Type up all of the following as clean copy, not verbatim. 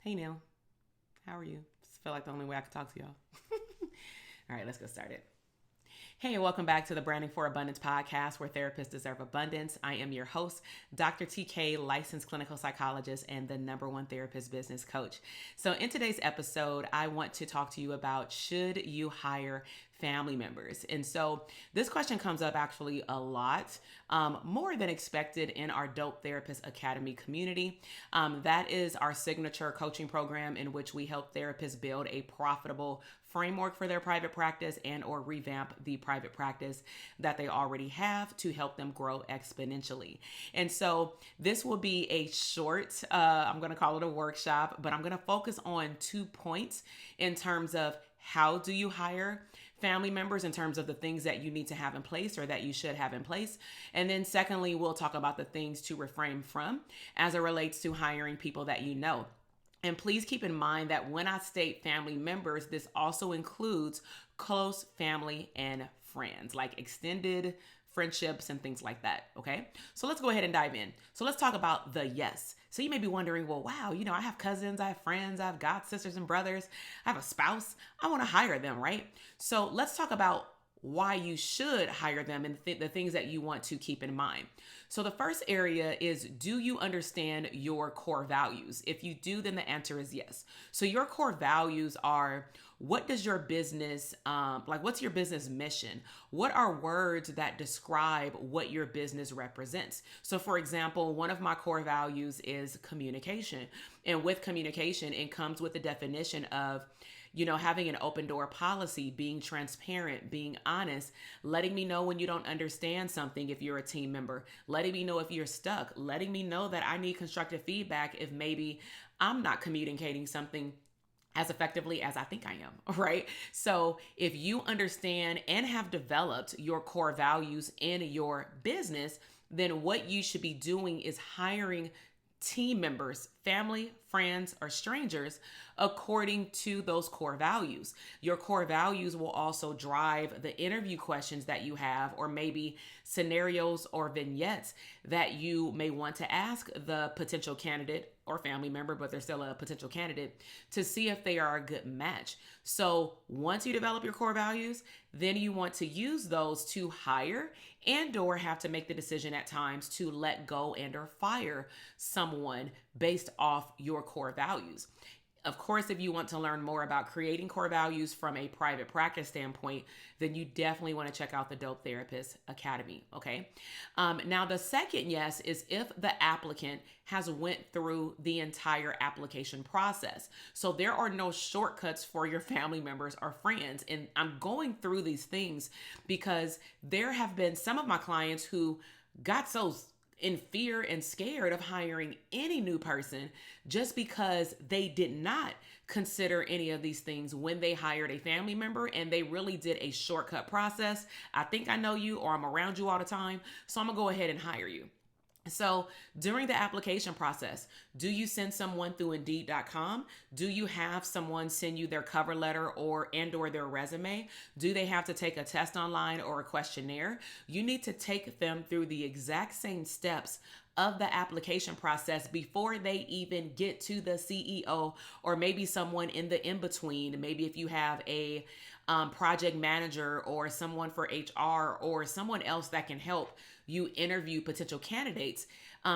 Hey Neil, how are you? Just feel like the only way I can talk to y'all. All right, let's get started. Hey, and welcome back to the Branding for Abundance podcast, where therapists deserve abundance. I am your host, Dr. TK, licensed clinical psychologist and the #1 therapist business coach. So, in today's episode, I want to talk to you about should you hire family members? And so, this question comes up actually a lot, more than expected in our Dope Therapist Academy community. That is our signature coaching program in which we help therapists build a profitable framework for their private practice and or revamp the private practice that they already have to help them grow exponentially. And so this will be a short, I'm going to call it a workshop, but I'm going to focus on 2 points in terms of how do you hire family members, in terms of the things that you need to have in place or that you should have in place. And then secondly, we'll talk about the things to refrain from as it relates to hiring people that you know. And please keep in mind that when I state family members, this also includes close family and friends, like extended friendships and things like that. Okay. So let's go ahead and dive in. So let's talk about the yes. So you may be wondering, well, wow, I have cousins, I have friends, I have god sisters and brothers, I have a spouse. I want to hire them, right? So let's talk about why you should hire them and the things that you want to keep in mind. So the first area is, do you understand your core values? If you do, then the answer is yes. So your core values are, what does your business, what's your business mission? What are words that describe what your business represents? So for example, one of my core values is communication. And with communication, it comes with the definition of having an open door policy, being transparent, being honest, letting me know when you don't understand something if you're a team member, letting me know if you're stuck, letting me know that I need constructive feedback if maybe I'm not communicating something as effectively as I think I am, right? So if you understand and have developed your core values in your business, then what you should be doing is hiring team members, family, friends, or strangers according to those core values. Your core values will also drive the interview questions that you have, or maybe scenarios or vignettes that you may want to ask the potential candidate or family member, but they're still a potential candidate, to see if they are a good match. So once you develop your core values, then you want to use those to hire and or have to make the decision at times to let go and or fire someone based off your core values. Of course, if you want to learn more about creating core values from a private practice standpoint, then you definitely want to check out the Dope Therapist Academy, okay? Now, the second yes is if the applicant has went through the entire application process. So there are no shortcuts for your family members or friends. And I'm going through these things because there have been some of my clients who got so in fear and scared of hiring any new person just because they did not consider any of these things when they hired a family member, and they really did a shortcut process. I think I know you, or I'm around you all the time, so I'm gonna go ahead and hire you. So during the application process, do you send someone through Indeed.com? Do you have someone send you their cover letter or their resume? Do they have to take a test online or a questionnaire? You need to take them through the exact same steps of the application process before they even get to the CEO, or maybe someone in the in-between. Maybe if you have a project manager or someone for HR or someone else that can help you interview potential candidates,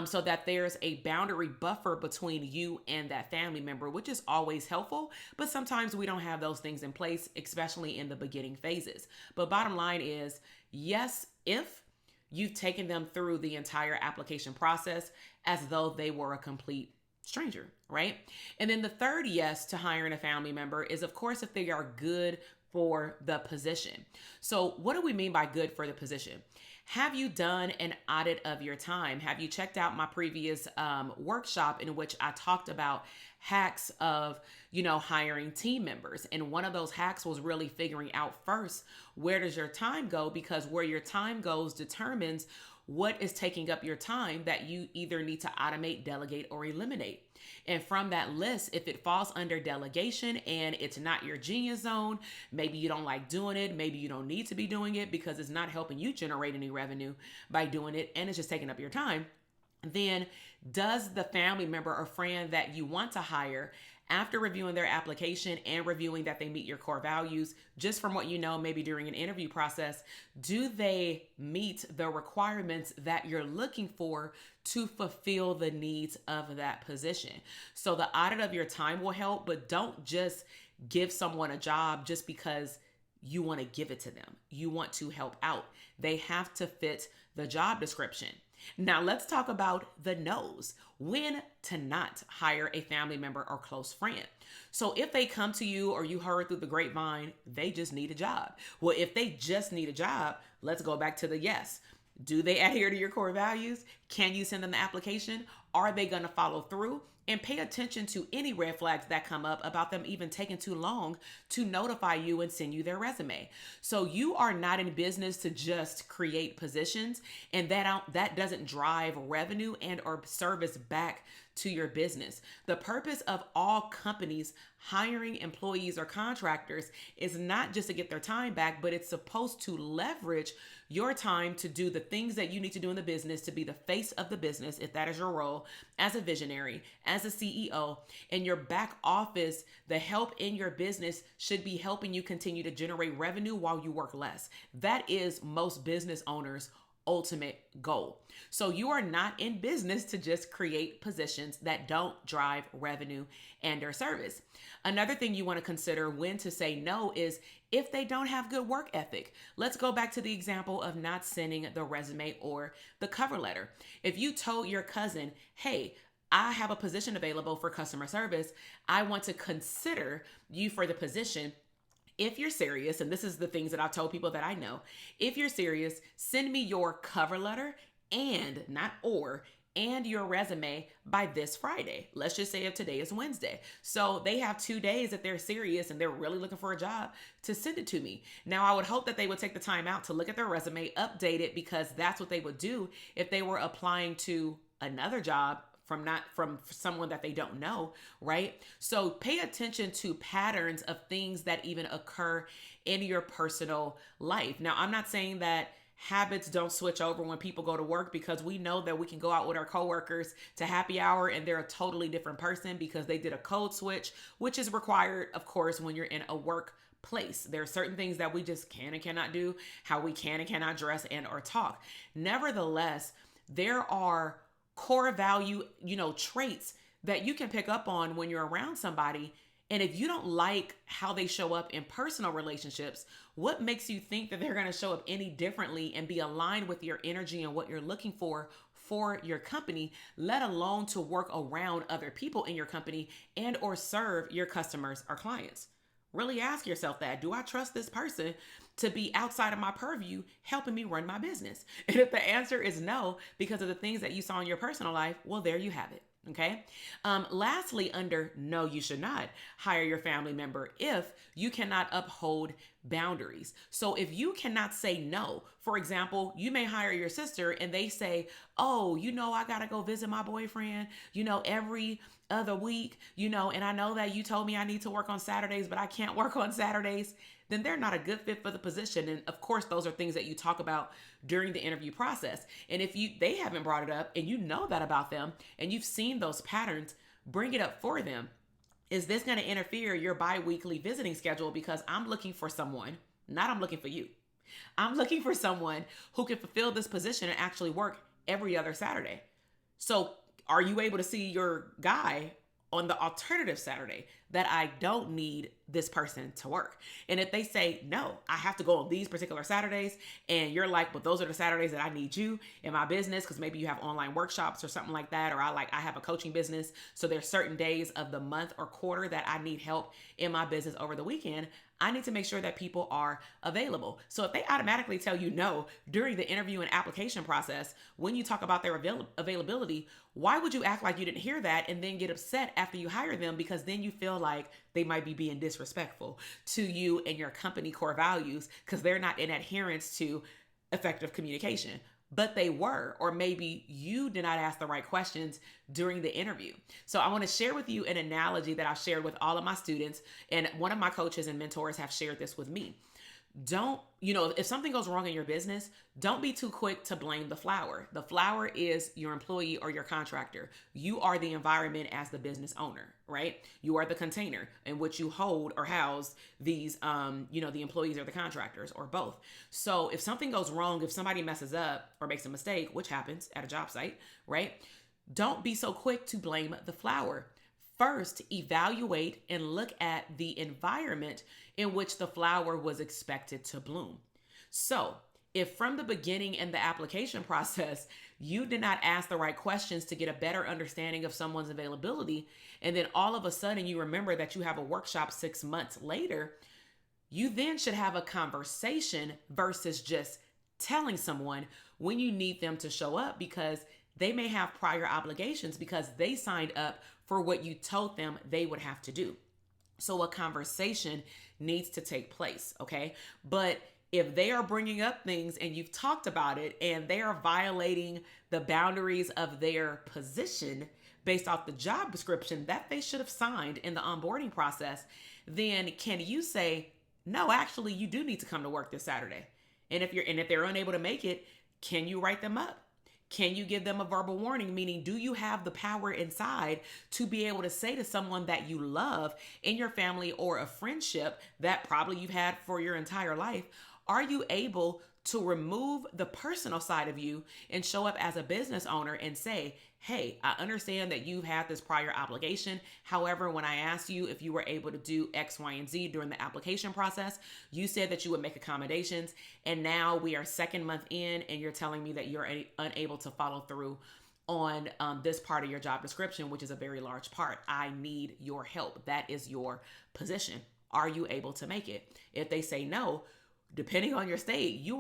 so that there's a boundary buffer between you and that family member, which is always helpful. But sometimes we don't have those things in place, especially in the beginning phases. But bottom line is, yes, if you've taken them through the entire application process as though they were a complete stranger, right? And then the third yes to hiring a family member is, of course, if they are good for the position. So what do we mean by good for the position? Have you done an audit of your time? Have you checked out my previous workshop in which I talked about hacks of, hiring team members? And one of those hacks was really figuring out first, where does your time go? Because where your time goes determines what is taking up your time that you either need to automate, delegate, or eliminate. And from that list, if it falls under delegation and it's not your genius zone, maybe you don't like doing it, maybe you don't need to be doing it because it's not helping you generate any revenue by doing it and it's just taking up your time, then does the family member or friend that you want to hire After reviewing their application and reviewing that they meet your core values, just from what you know, maybe during an interview process, do they meet the requirements that you're looking for to fulfill the needs of that position? So the audit of your time will help, but don't just give someone a job just because you want to give it to them. You want to help out. They have to fit the job description. Now let's talk about the no's. When to not hire a family member or close friend. So if they come to you or you heard through the grapevine, they just need a job. Well, if they just need a job, let's go back to the yes. Do they adhere to your core values? Can you send them the application? Are they going to follow through? And pay attention to any red flags that come up about them even taking too long to notify you and send you their resume. So you are not in business to just create positions, and that doesn't drive revenue and or service back to your business. The purpose of all companies hiring employees or contractors is not just to get their time back, but it's supposed to leverage your time to do the things that you need to do in the business, to be the face of the business, if that is your role, as a visionary, as a CEO. In your back office, the help in your business should be helping you continue to generate revenue while you work less. That is most business owners' ultimate goal. So you are not in business to just create positions that don't drive revenue and or service. Another thing you want to consider when to say no is if they don't have good work ethic. Let's go back to the example of not sending the resume or the cover letter. If you told your cousin, hey, I have a position available for customer service, I want to consider you for the position. If you're serious, and this is the things that I've told people that I know, if you're serious, send me your cover letter and your resume by this Friday. Let's just say if today is Wednesday. So they have 2 days that they're serious and they're really looking for a job to send it to me. Now, I would hope that they would take the time out to look at their resume, update it, because that's what they would do if they were applying to another job from someone that they don't know, right? So pay attention to patterns of things that even occur in your personal life. Now, I'm not saying that habits don't switch over when people go to work, because we know that we can go out with our coworkers to happy hour and they're a totally different person because they did a code switch, which is required, of course, when you're in a workplace. There are certain things that we just can and cannot do, how we can and cannot dress and or talk. Nevertheless, there are core value, traits that you can pick up on when you're around somebody. And if you don't like how they show up in personal relationships, what makes you think that they're going to show up any differently and be aligned with your energy and what you're looking for your company, let alone to work around other people in your company and or serve your customers or clients? Really ask yourself that. Do I trust this person to be outside of my purview helping me run my business? And if the answer is no, because of the things that you saw in your personal life, well, there you have it. Okay. Lastly, under no, you should not hire your family member if you cannot uphold boundaries. So if you cannot say no, for example, you may hire your sister and they say, oh, I got to go visit my boyfriend, every other week, and I know that you told me I need to work on Saturdays, but I can't work on Saturdays. Then they're not a good fit for the position. And of course, those are things that you talk about during the interview process. And if they haven't brought it up and you know that about them and you've seen those patterns, bring it up for them. Is this going to interfere your bi-weekly visiting schedule? Because I'm looking for someone, not I'm looking for you. I'm looking for someone who can fulfill this position and actually work every other Saturday. So are you able to see your guy on the alternative Saturday that I don't need this person to work? And if they say, no, I have to go on these particular Saturdays, and you're like, but those are the Saturdays that I need you in my business, because maybe you have online workshops or something like that, or I have a coaching business, so there's certain days of the month or quarter that I need help in my business over the weekend, I need to make sure that people are available. So if they automatically tell you no during the interview and application process, when you talk about their availability, why would you act like you didn't hear that and then get upset after you hire them? Because then you feel like they might be being disrespectful to you and your company core values because they're not in adherence to effective communication. But they were, or maybe you did not ask the right questions during the interview. So I want to share with you an analogy that I've shared with all of my students, and one of my coaches and mentors have shared this with me. Don't, if something goes wrong in your business, don't be too quick to blame the flower. The flower is your employee or your contractor. You are the environment as the business owner, right? You are the container in which you hold or house these, the employees or the contractors or both. So if something goes wrong, if somebody messes up or makes a mistake, which happens at a job site, right? Don't be so quick to blame the flower. First, evaluate and look at the environment in which the flower was expected to bloom. So, if from the beginning in the application process, you did not ask the right questions to get a better understanding of someone's availability, and then all of a sudden you remember that you have a workshop 6 months later, you then should have a conversation versus just telling someone when you need them to show up, because they may have prior obligations because they signed up for what you told them they would have to do. So a conversation needs to take place, okay? But if they are bringing up things and you've talked about it and they are violating the boundaries of their position based off the job description that they should have signed in the onboarding process, then can you say, no, actually, you do need to come to work this Saturday? And if they're unable to make it, can you write them up? Can you give them a verbal warning? Meaning, do you have the power inside to be able to say to someone that you love in your family or a friendship that probably you've had for your entire life? Are you able to remove the personal side of you and show up as a business owner and say, hey, I understand that you've had this prior obligation. However, when I asked you if you were able to do X, Y, and Z during the application process, you said that you would make accommodations. And now we are 2nd month in and you're telling me that you're unable to follow through on this part of your job description, which is a very large part. I need your help. That is your position. Are you able to make it? If they say no, depending on your state, you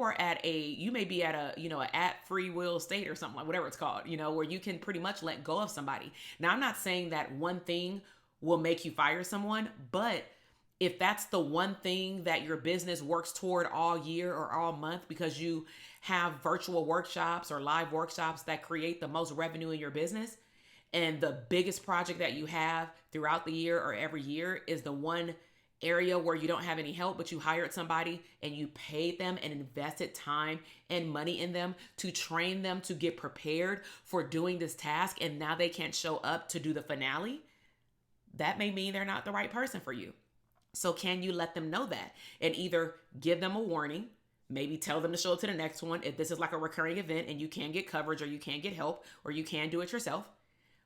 may be at a at free will state or something, like whatever it's called, where you can pretty much let go of somebody. Now, I'm not saying that one thing will make you fire someone, but if that's the one thing that your business works toward all year or all month because you have virtual workshops or live workshops that create the most revenue in your business, and the biggest project that you have throughout the year or every year is the one area where you don't have any help, but you hired somebody and you paid them and invested time and money in them to train them to get prepared for doing this task, and now they can't show up to do the finale, that may mean they're not the right person for you. So can you let them know that and either give them a warning, maybe tell them to show up to the next one if this is like a recurring event and you can get coverage or you can get help or you can do it yourself,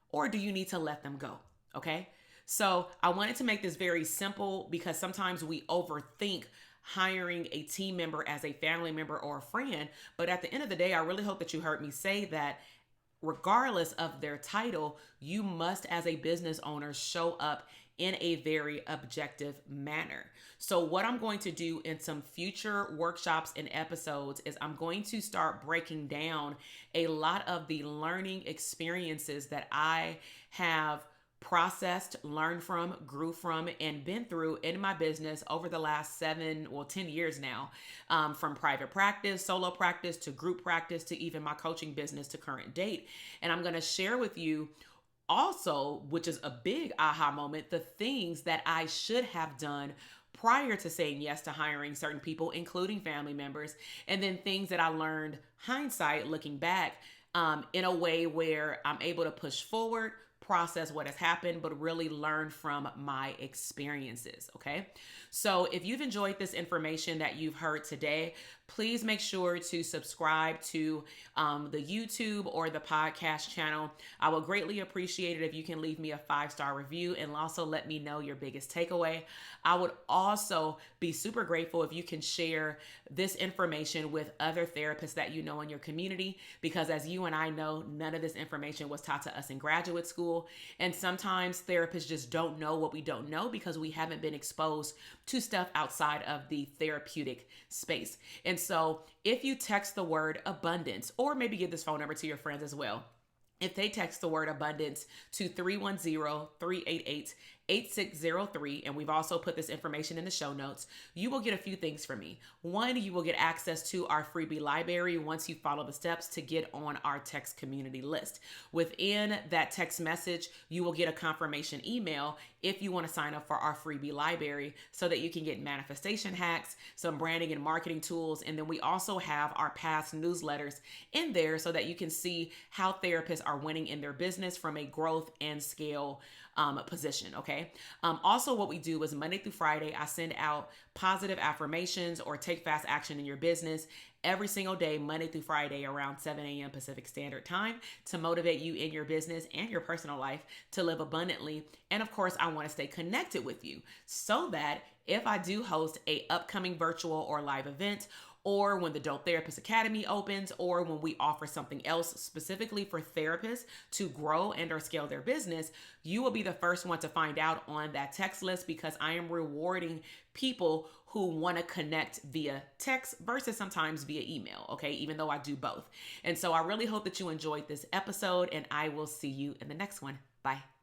or do you need to let them go? Okay. So I wanted to make this very simple because sometimes we overthink hiring a team member as a family member or a friend. But at the end of the day, I really hope that you heard me say that regardless of their title, you must, as a business owner, show up in a very objective manner. So what I'm going to do in some future workshops and episodes is I'm going to start breaking down a lot of the learning experiences that I have processed, learned from, grew from, and been through in my business over the last 10 years now, from private practice, solo practice, to group practice, to even my coaching business to current date. And I'm going to share with you also, which is a big aha moment, the things that I should have done prior to saying yes to hiring certain people, including family members, and then things that I learned hindsight, looking back, in a way where I'm able to push forward, process what has happened, but really learn from my experiences. Okay. So if you've enjoyed this information that you've heard today, please make sure to subscribe to the YouTube or the podcast channel. I will greatly appreciate it if you can leave me a 5-star review and also let me know your biggest takeaway. I would also be super grateful if you can share this information with other therapists that you know in your community, because as you and I know, none of this information was taught to us in graduate school. And sometimes therapists just don't know what we don't know because we haven't been exposed to stuff outside of the therapeutic space. And so if you text the word abundance, or maybe give this phone number to your friends as well, if they text the word abundance to 310-388 8603, and we've also put this information in the show notes, you will get a few things from me. One, you will get access to our freebie library once you follow the steps to get on our text community list. Within that text message, you will get a confirmation email if you want to sign up for our freebie library so that you can get manifestation hacks, some branding and marketing tools, and then we also have our past newsletters in there so that you can see how therapists are winning in their business from a growth and scale position. Okay. Also, what we do is Monday through Friday, I send out positive affirmations or take fast action in your business every single day, Monday through Friday, around 7 a.m. Pacific Standard Time, to motivate you in your business and your personal life to live abundantly. And of course, I want to stay connected with you so that if I do host a upcoming virtual or live event, or when the Dope Therapist Academy opens, or when we offer something else specifically for therapists to grow and or scale their business, you will be the first one to find out on that text list, because I am rewarding people who want to connect via text versus sometimes via email, okay? Even though I do both. And so I really hope that you enjoyed this episode, and I will see you in the next one. Bye.